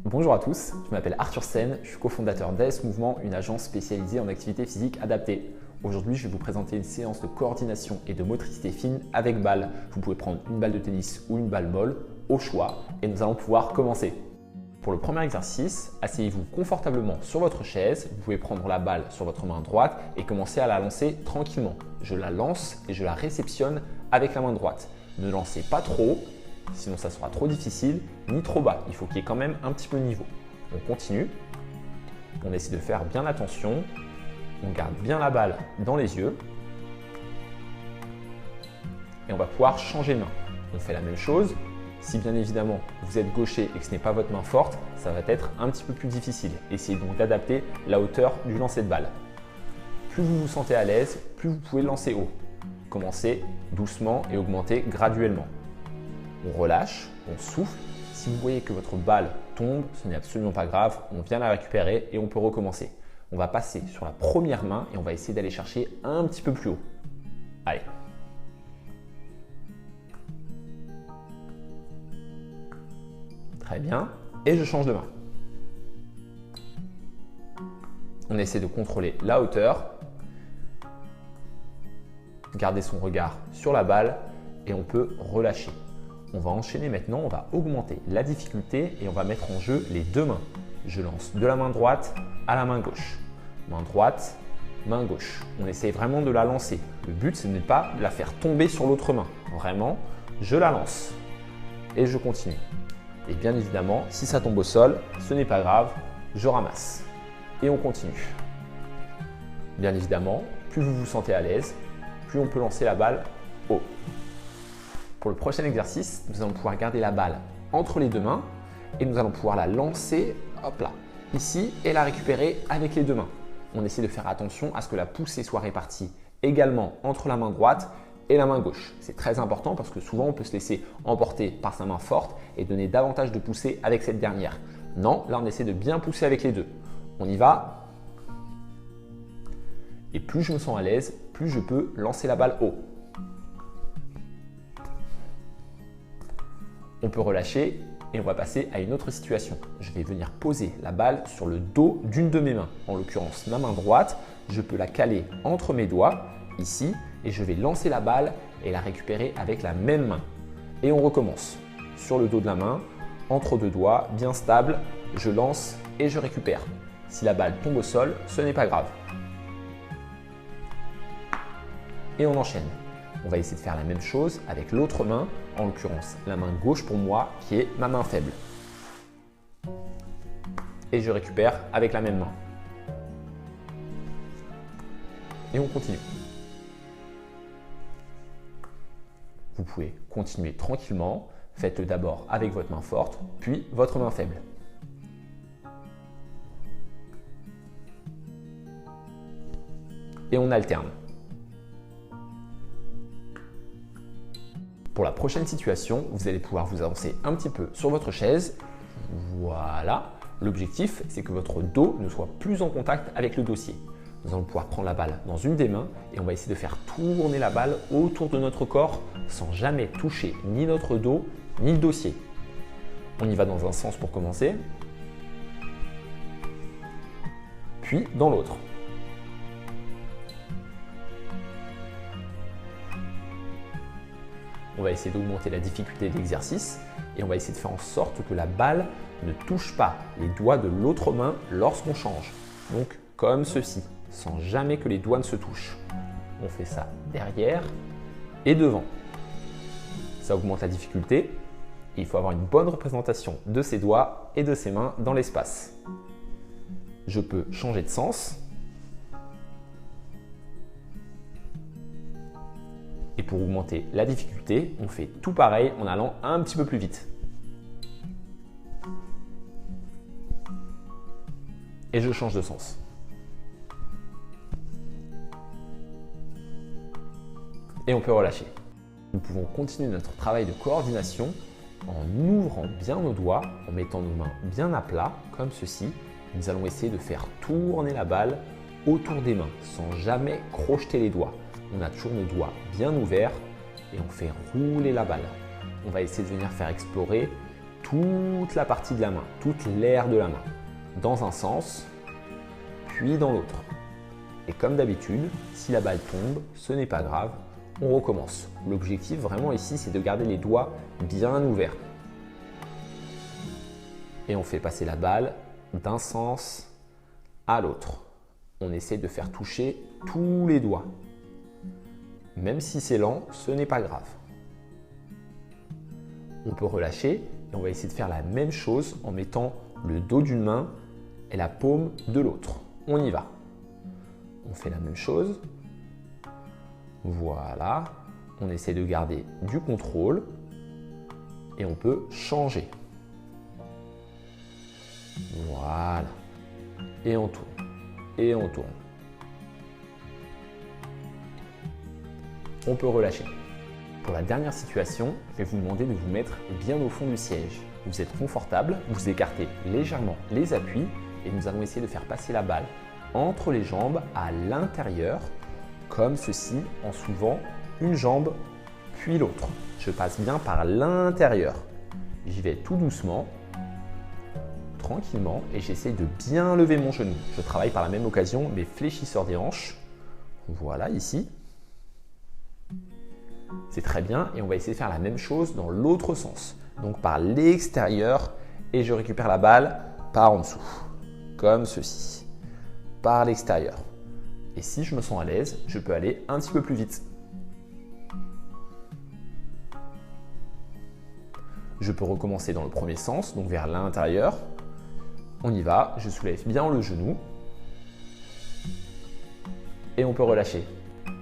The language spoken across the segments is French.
Bonjour à tous, je m'appelle Arthur Sen, je suis cofondateur d'AS Mouvement, une agence spécialisée en activité physique adaptée. Aujourd'hui, je vais vous présenter une séance de coordination et de motricité fine avec balle. Vous pouvez prendre une balle de tennis ou une balle molle, au choix, et nous allons pouvoir commencer. Pour le premier exercice, asseyez-vous confortablement sur votre chaise. Vous pouvez prendre la balle sur votre main droite et commencer à la lancer tranquillement. Je la lance et je la réceptionne avec la main droite. Ne lancez pas trop, sinon ça sera trop difficile, ni trop bas. Il faut qu'il y ait quand même un petit peu de niveau. On continue. On essaie de faire bien attention. On garde bien la balle dans les yeux. Et on va pouvoir changer de main. On fait la même chose. Si bien évidemment vous êtes gaucher et que ce n'est pas votre main forte, ça va être un petit peu plus difficile. Essayez donc d'adapter la hauteur du lancer de balle. Plus vous vous sentez à l'aise, plus vous pouvez lancer haut. Commencez doucement et augmentez graduellement. On relâche, on souffle. Si vous voyez que votre balle tombe, ce n'est absolument pas grave, on vient la récupérer et on peut recommencer. On va passer sur la première main et on va essayer d'aller chercher un petit peu plus haut. Allez. Très bien. Et je change de main. On essaie de contrôler la hauteur. Garder son regard sur la balle et on peut relâcher. On va enchaîner maintenant, on va augmenter la difficulté et on va mettre en jeu les deux mains. Je lance de la main droite à la main gauche. Main droite, main gauche. On essaie vraiment de la lancer. Le but, ce n'est pas de la faire tomber sur l'autre main. Vraiment, je la lance et je continue. Et bien évidemment, si ça tombe au sol, ce n'est pas grave, je ramasse. Et on continue. Bien évidemment, plus vous vous sentez à l'aise, plus on peut lancer la balle haut. Pour le prochain exercice, nous allons pouvoir garder la balle entre les deux mains et nous allons pouvoir la lancer, hop là, ici et la récupérer avec les deux mains. On essaie de faire attention à ce que la poussée soit répartie également entre la main droite et la main gauche. C'est très important parce que souvent on peut se laisser emporter par sa main forte et donner davantage de poussée avec cette dernière. Non, là on essaie de bien pousser avec les deux. On y va. Et plus je me sens à l'aise, plus je peux lancer la balle haut. On peut relâcher et on va passer à une autre situation. Je vais venir poser la balle sur le dos d'une de mes mains. En l'occurrence, ma main droite, je peux la caler entre mes doigts, ici, et je vais lancer la balle et la récupérer avec la même main. Et on recommence. Sur le dos de la main, entre deux doigts, bien stable, je lance et je récupère. Si la balle tombe au sol, ce n'est pas grave. Et on enchaîne. On va essayer de faire la même chose avec l'autre main, en l'occurrence la main gauche pour moi qui est ma main faible. Et je récupère avec la même main. Et on continue. Vous pouvez continuer tranquillement. Faites-le d'abord avec votre main forte, puis votre main faible. Et on alterne. Pour la prochaine situation, vous allez pouvoir vous avancer un petit peu sur votre chaise. Voilà. L'objectif, c'est que votre dos ne soit plus en contact avec le dossier. Nous allons pouvoir prendre la balle dans une des mains et on va essayer de faire tourner la balle autour de notre corps sans jamais toucher ni notre dos ni le dossier. On y va dans un sens pour commencer, puis dans l'autre. On va essayer d'augmenter la difficulté de l'exercice et on va essayer de faire en sorte que la balle ne touche pas les doigts de l'autre main lorsqu'on change. Donc comme ceci, sans jamais que les doigts ne se touchent. On fait ça derrière et devant. Ça augmente la difficulté. Il faut avoir une bonne représentation de ses doigts et de ses mains dans l'espace. Je peux changer de sens. Et pour augmenter la difficulté, on fait tout pareil en allant un petit peu plus vite. Et je change de sens. Et on peut relâcher. Nous pouvons continuer notre travail de coordination en ouvrant bien nos doigts, en mettant nos mains bien à plat, comme ceci. Nous allons essayer de faire tourner la balle autour des mains, sans jamais crocheter les doigts. On a toujours nos doigts bien ouverts et on fait rouler la balle. On va essayer de venir faire explorer toute la partie de la main, toute l'aire de la main, dans un sens, puis dans l'autre. Et comme d'habitude, si la balle tombe, ce n'est pas grave, on recommence. L'objectif vraiment ici, c'est de garder les doigts bien ouverts. Et on fait passer la balle d'un sens à l'autre. On essaie de faire toucher tous les doigts. Même si c'est lent, ce n'est pas grave. On peut relâcher et on va essayer de faire la même chose en mettant le dos d'une main et la paume de l'autre. On y va. On fait la même chose. Voilà. On essaie de garder du contrôle et on peut changer. Voilà. Et on tourne. Et on tourne. On peut relâcher. Pour la dernière situation, je vais vous demander de vous mettre bien au fond du siège. Vous êtes confortable, vous écartez légèrement les appuis et nous allons essayer de faire passer la balle entre les jambes à l'intérieur, comme ceci, en soulevant une jambe puis l'autre. Je passe bien par l'intérieur. J'y vais tout doucement, tranquillement et j'essaie de bien lever mon genou. Je travaille par la même occasion mes fléchisseurs des hanches. Voilà ici. C'est très bien et on va essayer de faire la même chose dans l'autre sens. Donc par l'extérieur et je récupère la balle par en dessous, comme ceci, par l'extérieur. Et si je me sens à l'aise, je peux aller un petit peu plus vite. Je peux recommencer dans le premier sens, donc vers l'intérieur. On y va, je soulève bien le genou et on peut relâcher.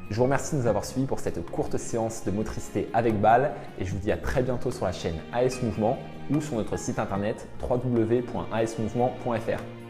Je vous remercie de nous avoir suivis pour cette courte séance de motricité avec balle et je vous dis à très bientôt sur la chaîne AS Mouvement ou sur notre site internet www.asmouvement.fr.